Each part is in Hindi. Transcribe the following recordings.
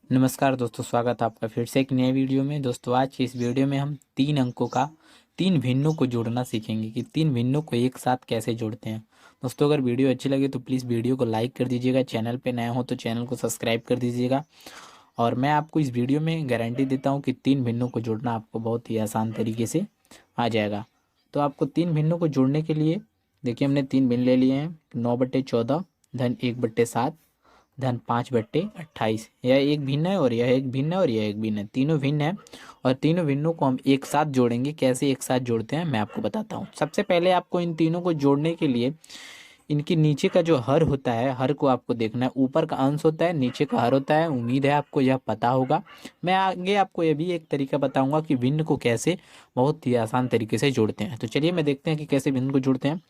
नमस्कार दोस्तों, स्वागत है आपका फिर से एक नए वीडियो में। दोस्तों आज की इस वीडियो में हम 3 अंकों का 3 भिन्नों को जोड़ना सीखेंगे कि 3 भिन्नों को एक साथ कैसे जोड़ते हैं। दोस्तों अगर वीडियो अच्छी लगे तो प्लीज़ वीडियो को लाइक कर दीजिएगा, चैनल पे नए हो तो चैनल को सब्सक्राइब कर दीजिएगा। और मैं आपको इस वीडियो में गारंटी देता हूँ कि 3 भिन्नों को जोड़ना आपको बहुत ही आसान तरीके से आ जाएगा। तो आपको 3 भिन्नों को जोड़ने के लिए देखिए हमने 3 भिन्न ले लिए हैं। 9/14 धन 1/7 धन 5/28। यह एक भिन्न है और यह एक भिन्न है और यह एक भिन्न है, तीनों भिन्न है। और तीनों भिन्नों को हम एक साथ जोड़ेंगे। कैसे एक साथ जोड़ते हैं मैं आपको बताता हूँ। सबसे पहले आपको इन तीनों को जोड़ने के लिए इनके नीचे का जो हर होता है, हर को आपको देखना है। ऊपर का अंश होता है, नीचे का हर होता है। उम्मीद है आपको यह पता होगा। मैं आगे आपको यह भी एक तरीका बताऊंगा कि भिन्न को कैसे बहुत ही आसान तरीके से जोड़ते हैं। तो चलिए मैं देखते हैं कि कैसे भिन्न को जोड़ते हैं।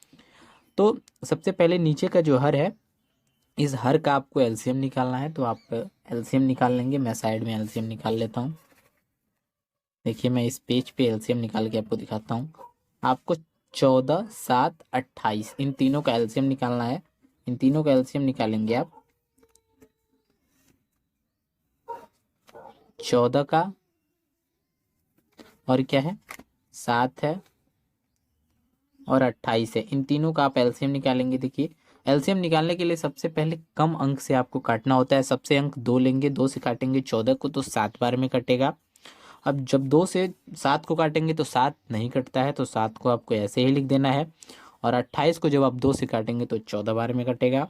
तो सबसे पहले नीचे का जो हर है, इस हर का आपको एलसीएम निकालना है। तो आप एलसीएम निकाल लेंगे। मैं साइड में एलसीएम निकाल लेता हूँ। देखिए मैं इस पेज पे एलसीएम निकाल के आपको दिखाता हूँ। आपको 14, 7, 28 इन तीनों का एलसीएम निकालना है। इन तीनों का एलसीएम निकालेंगे आप। 14 का और क्या है 7 है और 28 है। इन तीनों का आप एलसीएम निकालेंगे। देखिए एलसीएम निकालने के लिए सबसे पहले कम अंक से आपको काटना होता है। सबसे अंक 2 लेंगे, 2 से काटेंगे 14 को तो 7 बार में कटेगा। अब जब 2 से 7 को काटेंगे तो 7 नहीं कटता है, तो 7 को आपको ऐसे ही लिख देना है। और 28 को जब आप 2 से काटेंगे तो 14 बार में कटेगा।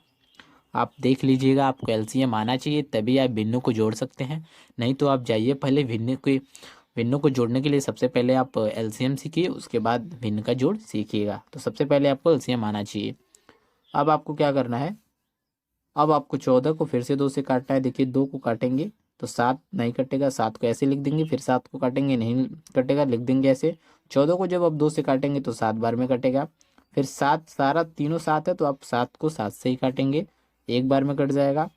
आप देख लीजिएगा, आपको एलसीएम आना चाहिए तभी आप भिन्नों को जोड़ सकते हैं। नहीं तो आप जाइए पहले भिन्नों को जोड़ने के लिए सबसे पहले आप एलसीएम सीखिए, उसके बाद भिन्न का जोड़ सीखिएगा। तो सबसे पहले आपको एलसीएम आना चाहिए। अब आपको क्या करना है, अब आपको 14 को फिर से 2 से काटना है। देखिए 2 को काटेंगे तो 7 नहीं कटेगा, 7 को ऐसे लिख देंगे। फिर 7 को काटेंगे, नहीं कटेगा, लिख देंगे ऐसे। 14 को जब आप 2 से काटेंगे तो 7 बार में कटेगा। फिर 7, सारा तीनों 7 है तो आप 7 को 7 से ही काटेंगे, एक बार में कट जाएगा।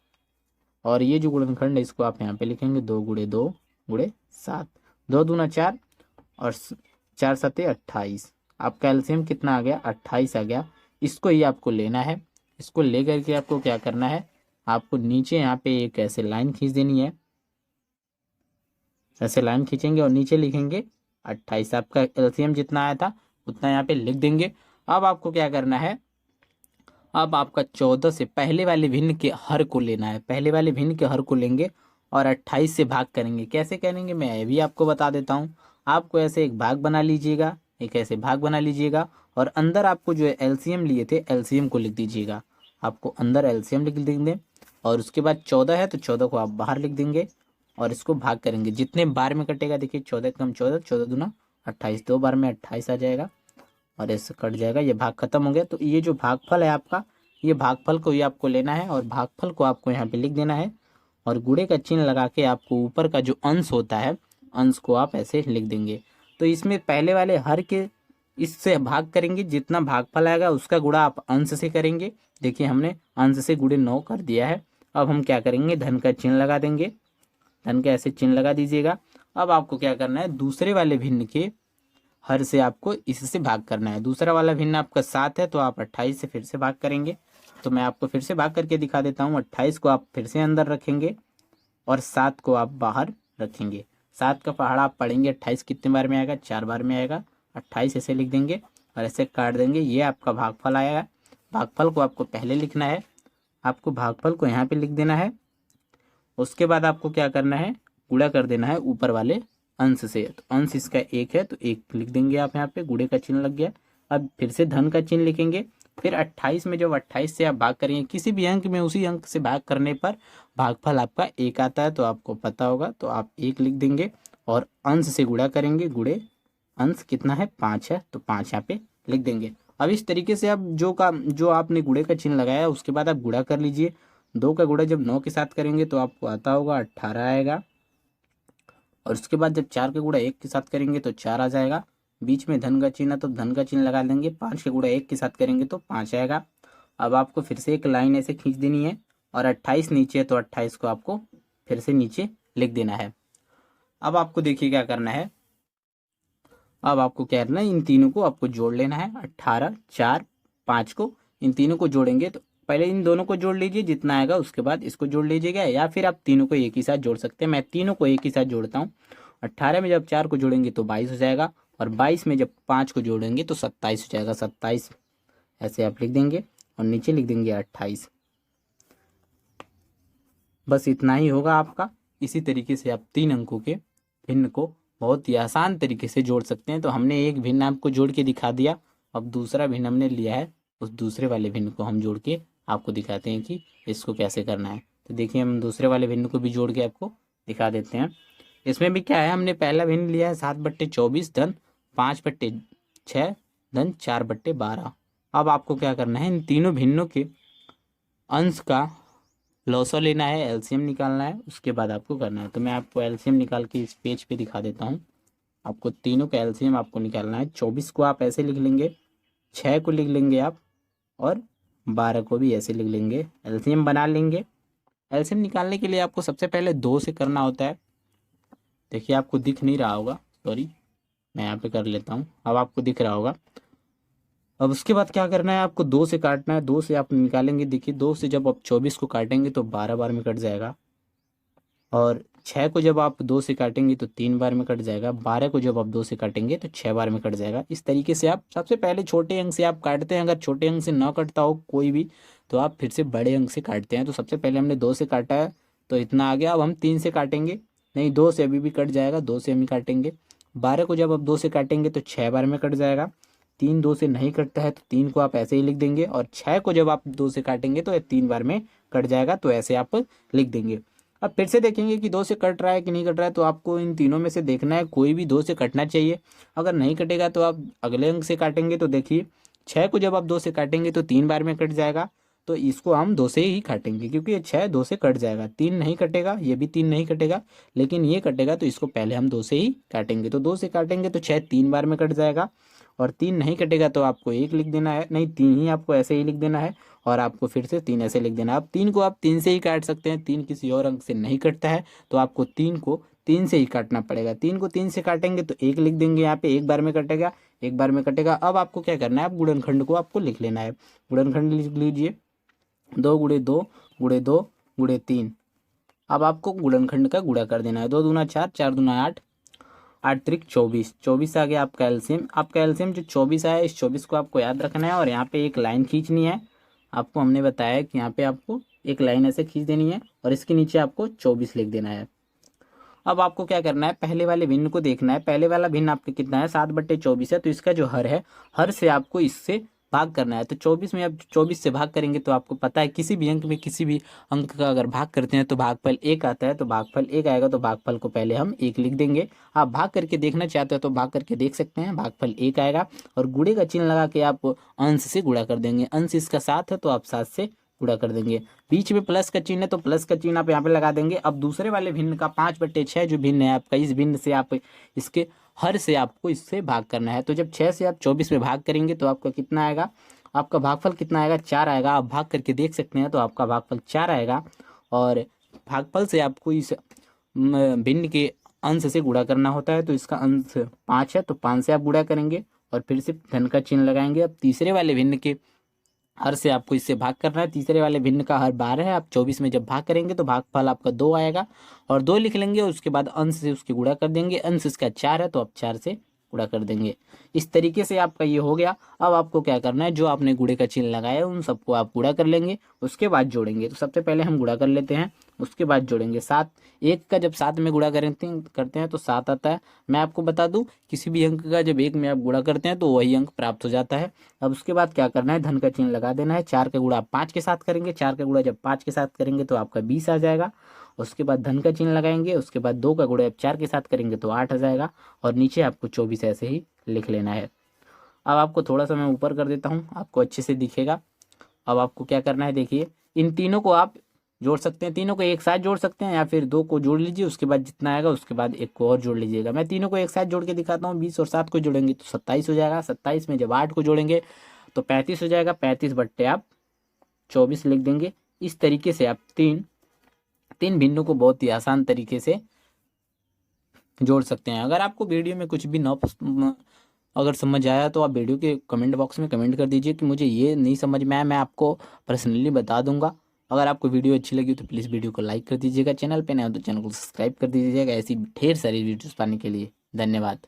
और ये जो गुणनखंड है इसको आप यहाँ पे लिखेंगे 2 × 2 × 7। 2 दूना 4 और 4 सते 28। आपका एलसीएम कितना आ गया, 28 आ गया। इसको ही आपको लेना है। इसको ले करके आपको क्या करना है, आपको नीचे यहाँ पे एक ऐसे लाइन खींच देनी है। ऐसे लाइन खींचेंगे और नीचे लिखेंगे 28। आपका एलसीएम जितना आया था उतना यहाँ पे लिख देंगे। अब आपको क्या करना है, अब आपका 14 से पहले वाले भिन्न के हर को लेना है। पहले वाले भिन्न के हर को लेंगे और 28 से भाग करेंगे। कैसे करेंगे मैं ये भी आपको बता देता हूँ। आपको ऐसे एक भाग बना लीजिएगा, एक ऐसे भाग बना लीजिएगा और अंदर आपको जो है एलसीएम लिए थे एलसीएम को लिख दीजिएगा। आपको अंदर एलसीएम लिख देंगे और उसके बाद 14 है तो 14 को आप बाहर लिख देंगे और इसको भाग करेंगे। जितने बार में कटेगा, देखिए 14 कम 14, 14 दूना 28, 2 बार में 28 आ जाएगा और ऐसे कट जाएगा। ये भाग खत्म हो गया। तो ये जो भागफल है आपका, ये भागफल को ही आपको लेना है और भागफल को आपको यहाँ पे लिख देना है। और गुणे का चिन्ह लगा के आपको ऊपर का जो अंश होता है, अंश को आप ऐसे लिख देंगे। तो इसमें पहले वाले हर के इससे भाग करेंगे, जितना भागफल आएगा उसका गुणा आप अंश से करेंगे। देखिए हमने अंश से गुणे 9 कर दिया है। अब हम क्या करेंगे, धन का चिन्ह लगा देंगे। धन का ऐसे चिन्ह लगा दीजिएगा। अब आपको क्या करना है, दूसरे वाले भिन्न के हर से आपको इससे भाग करना है। दूसरा वाला भिन्न आपका 7 है तो आप 28 से फिर से भाग करेंगे। तो मैं आपको फिर से भाग करके दिखा देता हूँ। 28 को आप फिर से अंदर रखेंगे और 7 को आप बाहर रखेंगे। 7 का पहाड़ा आप पढ़ेंगे, 28 कितने बार में आएगा, 4 बार में आएगा। 28 ऐसे लिख देंगे और ऐसे काट देंगे। ये आपका भागफल आएगा। भागफल को आपको पहले लिखना है। आपको भागफल को यहाँ पे लिख देना है। उसके बाद आपको क्या करना है, गुणा कर देना है ऊपर वाले अंश से। तो अंश इसका 1 है तो 1 लिख देंगे आप यहाँ पे, गुणे का चिन्ह लग गया। अब फिर से धन का चिन्ह लिखेंगे। फिर 28 में जब 28 से आप भाग करेंगे, किसी भी अंक में उसी अंक से भाग करने पर भागफल आपका 1 आता है तो आपको पता होगा। तो आप 1 लिख देंगे और अंश से गुणा करेंगे। गुणे अंश कितना है, 5 है तो 5 यहाँ पे लिख देंगे। अब इस तरीके से आप जो आपने गुणे का चिन्ह लगाया उसके बाद आप गुणा कर लीजिए। 2 का गुणा जब 9 के साथ करेंगे तो आपको आता होगा 18 आएगा। और उसके बाद जब 4 का गुणा 1 के साथ करेंगे तो 4 आ जाएगा। बीच में धन का चिन्ह है तो धन का चिन्ह लगा देंगे। 5 का गुणा 1 के साथ करेंगे तो 5 आएगा। अब आपको फिर से एक लाइन ऐसे खींच देनी है और 28 नीचे है तो 28 को आपको फिर से नीचे लिख देना है। अब आपको देखिए क्या करना है, अब आपको क्या करना है, इन तीनों को आपको जोड़ लेना है। 18, 4, 5 को इन तीनों को जोड़ेंगे तो पहले इन दोनों को जोड़ लीजिए, जितना आएगा उसके बाद इसको जोड़ लीजिएगा, या फिर आप तीनों को एक ही साथ जोड़ सकते हैं। मैं तीनों को एक ही साथ जोड़ता हूँ। 18 में जब 4 को जोड़ेंगे तो 22 हो जाएगा, और 22 में जब 5 को जोड़ेंगे तो 27 हो जाएगा। 27 ऐसे आप लिख देंगे और नीचे लिख देंगे 28। बस इतना ही होगा आपका। इसी तरीके से आप 3 अंकों के भिन्न को बहुत ही आसान तरीके से जोड़ सकते हैं। तो हमने एक भिन्न आपको जोड़ के दिखा दिया, अब दूसरा भिन्न हमने लिया है, उस दूसरे वाले भिन्न को हम जोड़ के आपको दिखाते हैं कि इसको कैसे करना है। तो देखिए हम दूसरे वाले भिन्न को भी जोड़ के आपको दिखा देते हैं। इसमें भी क्या है, हमने पहला भिन्न लिया है 7/24 धन 5/6 धन 4/12। अब आपको क्या करना है, इन तीनों भिन्नों के अंश का लॉसो लेना है, एलसीएम निकालना है, उसके बाद आपको करना है। तो मैं आपको एलसीएम निकाल के इस पेज पे दिखा देता हूँ। आपको तीनों का एलसीएम आपको निकालना है। 24 को आप ऐसे लिख लेंगे, 6 को लिख लेंगे आप, और 12 को भी ऐसे लिख लेंगे। एलसीएम बना लेंगे। एलसीएम निकालने के लिए आपको सबसे पहले 2 से करना होता है। देखिए आपको दिख नहीं रहा होगा, सॉरी, मैं यहाँ पे कर लेता हूँ, अब आपको दिख रहा होगा। अब उसके बाद क्या करना है, आपको 2 से काटना है। 2 से आप निकालेंगे, देखिए 2 से जब आप 24 को काटेंगे तो 12 बार में कट जाएगा, और 6 को जब आप 2 से काटेंगे तो 3 बार में कट जाएगा। 12 को जब आप 2 से काटेंगे तो 6 बार में कट जाएगा। इस तरीके से आप सबसे पहले छोटे अंक से आप काटते हैं। अगर छोटे अंक से ना कटता हो कोई भी, तो आप फिर से बड़े अंक से काटते हैं। तो सबसे पहले हमने 2 से काटा है तो इतना आ गया। अब हम 3 से काटेंगे, नहीं 2 से अभी भी कट जाएगा, 2 से हम ही काटेंगे। 12 को जब आप 2 से काटेंगे तो 6 बार में कट जाएगा। 3 2 से नहीं कटता है तो 3 को आप ऐसे ही लिख देंगे, और 6 को जब आप 2 से काटेंगे तो 3 बार में कट जाएगा, तो ऐसे आप लिख देंगे। अब फिर से देखेंगे कि 2 से कट रहा है कि नहीं कट रहा है, तो आपको इन तीनों में से देखना है, कोई भी 2 से कटना चाहिए। अगर नहीं कटेगा तो आप अगले अंक से काटेंगे। तो देखिए 6 को जब आप 2 से काटेंगे तो 3 बार में कट जाएगा, तो इसको हम 2 से ही काटेंगे, क्योंकि ये 6 2 से कट जाएगा। 3 नहीं कटेगा, ये भी 3 नहीं कटेगा, लेकिन ये कटेगा, तो इसको पहले हम 2 से ही काटेंगे। तो 2 से काटेंगे तो 6 3 बार में कट जाएगा, और 3 नहीं कटेगा तो आपको 1 लिख देना है, नहीं 3 ही आपको ऐसे ही लिख देना है, और आपको फिर से 3 ऐसे लिख देना है। अब 3 को आप 3 से ही काट सकते हैं, 3 किसी और अंक से नहीं कटता है, तो आपको 3 को 3 से ही काटना पड़ेगा। 3 को 3 से काटेंगे तो 1 लिख देंगे, यहाँ पे 1 बार में कटेगा, 1 बार में कटेगा। अब आपको क्या करना है, अब गुणनखंड को आपको लिख लेना है। गुणनखंड लिख लीजिए, 2 गुणे 2 गुणे 2 गुणे 3। अब आपको गुणनखंड का गुणा कर देना है। 2 दूना 4, 4 दूना 8, 8 त्रिक 24, 24 आ गया आपका एलसीएम। आपका एलसीएम जो 24 आया, इस 24 को आपको याद रखना है, और यहाँ पे एक लाइन खींचनी है। आपको हमने बताया कि यहाँ पे आपको एक लाइन ऐसे खींच देनी है, और इसके नीचे आपको 24 लिख देना है। अब आपको क्या करना है, पहले वाले भिन्न को देखना है। पहले वाला भिन्न आपका कितना है, 7/24 है, तो इसका जो हर है, हर से आपको इससे भाग करना है। तो 24 में आप 24 से भाग करेंगे तो आपको पता है किसी भी अंक में किसी भी अंक का अगर भाग करते हैं तो भागफल 1 आता है। तो भागफल 1 आएगा, तो भागफल को पहले हम 1 लिख देंगे। आप भाग करके देखना चाहते हो तो भाग करके देख सकते हैं, भागफल 1 आएगा, और गुणे का चिन्ह लगा के आप अंश से गुणा कर देंगे। अंश इसका 7 है तो आप 7 से गुणा कर देंगे। बीच में प्लस का चिन्ह है तो प्लस का चिन्ह आप यहाँ पे लगा देंगे। अब दूसरे वाले भिन्न का 5/6 जो भिन्न है आपका, इस भिन्न से आप इसके हर से आपको इससे भाग करना है। तो जब 6 से आप 24 में भाग करेंगे तो आपका कितना आएगा, आपका भागफल कितना आएगा, 4 आएगा। आप भाग करके देख सकते हैं, तो आपका भागफल 4 आएगा, और भागफल से आपको इस भिन्न के अंश से गुणा करना होता है। तो इसका अंश 5 है, तो 5 से आप गुणा करेंगे, और फिर से धन का चिन्ह लगाएंगे। अब तीसरे वाले भिन्न के हर से आपको इससे भाग करना है। तीसरे वाले भिन्न का हर 12 है, आप 24 में जब भाग करेंगे तो भागफल आपका 2 आएगा, और 2 लिख लेंगे। उसके बाद अंश से उसकी गुणा कर देंगे। अंश इसका 4 है, तो आप 4 से गुणा कर देंगे। इस तरीके से आपका ये हो गया। अब आपको क्या करना है, जो आपने गुणे का चिन्ह लगाया है उन सबको आप गुणा कर लेंगे, उसके बाद जोड़ेंगे। तो सबसे पहले हम गुणा कर लेते हैं, उसके बाद जोड़ेंगे। 7 1 का जब 7 में गुणा करते हैं तो 7 आता है। मैं आपको बता दूं, किसी भी अंक का जब 1 में आप गुणा करते हैं तो वही अंक प्राप्त हो जाता है। अब उसके बाद क्या करना है, धन का चिन्ह लगा देना है। 4 का गुणा आप 5 के साथ करेंगे, 4 का गुणा जब 5 के साथ करेंगे तो आपका 20 आ जाएगा। उसके बाद धन का चिन्ह लगाएंगे। उसके बाद 2 का गुणा आप 4 के साथ करेंगे तो 8 आ जाएगा, और नीचे आपको 24 ऐसे ही लिख लेना है। अब आपको थोड़ा सा मैं ऊपर कर देता हूँ, आपको अच्छे से दिखेगा। अब आपको क्या करना है, देखिए इन तीनों को आप जोड़ सकते हैं, तीनों को एक साथ जोड़ सकते हैं, या फिर 2 को जोड़ लीजिए, उसके बाद जितना आएगा उसके बाद 1 को और जोड़ लीजिएगा। मैं तीनों को एक साथ जोड़ के दिखाता हूँ। 20 और 7 को जोड़ेंगे तो 27 हो जाएगा। 27 में जब 8 को जोड़ेंगे तो 35 हो जाएगा। 35 बट्टे आप 24 लिख देंगे। इस तरीके से आप तीन भिन्नों को बहुत ही आसान तरीके से जोड़ सकते हैं। अगर आपको वीडियो में कुछ भी न अगर समझ आया तो आप वीडियो के कमेंट बॉक्स में कमेंट कर दीजिए कि मुझे ये नहीं समझ में आया, मैं आपको पर्सनली बता दूंगा। अगर आपको वीडियो अच्छी लगी तो प्लीज़ वीडियो को लाइक कर दीजिएगा, चैनल पे नए हो तो चैनल को सब्सक्राइब कर दीजिएगा ऐसी ढेर सारी वीडियोस पाने के लिए। धन्यवाद।